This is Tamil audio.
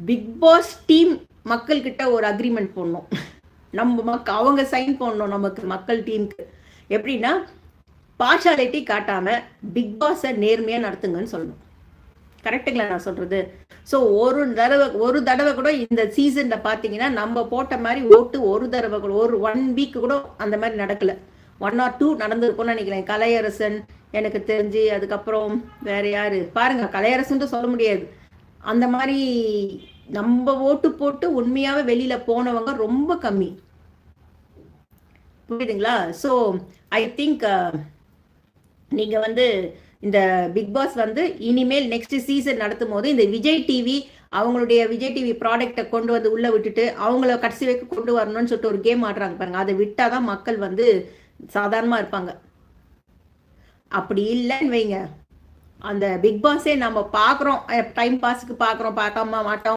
பிக் பாஸ் டீம் மக்கள் கிட்ட ஒரு அக்ரிமெண்ட் போடணும். நம்ம அவங்க சைன் பண்ணணும் நமக்கு மக்கள் டீமுக்கு. எப்படின்னா பார்ஷாலிட்டி காட்டாம பிக் பாஸை நேர்மையா நடத்துங்கன்னு சொல்லணும். கரெக்டுங்களா நான் சொல்றது? ஸோ ஒரு தடவை கூட இந்த சீசன்ல பாத்தீங்கன்னா நம்ம போட்ட மாதிரி ஓட்டு ஒரு தடவை கூட ஒரு 1 வீக் கூட அந்த மாதிரி நடக்கல. 1 or 2 நடந்திருக்கும்னு நினைக்கிறேன். கலையரசன் எனக்கு தெரிஞ்சு, அதுக்கப்புறம் வேற யாரு பாருங்க, கலையரசன் சொல்ல முடியாது. அந்த மாதிரி நம்ம ஓட்டு போட்டு உண்மையாவே வெளியில போனவங்க ரொம்ப கம்மி. புரியுதுங்களா? ஸோ ஐ திங்க் நீங்க வந்து இந்த பிக் பாஸ் வந்து இனிமேல் நெக்ஸ்ட் சீசன் நடத்தும் போது இந்த விஜய் டிவி அவங்களுடைய விஜய் டிவி ப்ராடக்டை கொண்டு வந்து உள்ள விட்டுட்டு அவங்கள கடைசி வரைக்கும் கொண்டு வரணும்னு சொல்லிட்டு ஒரு கேம் ஆடுறாங்க பாருங்க. அதை விட்டாதான் மக்கள் வந்து சாதாரணமா இருப்பாங்க. அப்படி இல்லைன்னு வைங்க, அந்த பிக் பாஸே நம்ம பாக்குறோம், டைம் பாஸுக்கு பாக்குறோம், பார்க்காம மாட்டோம்.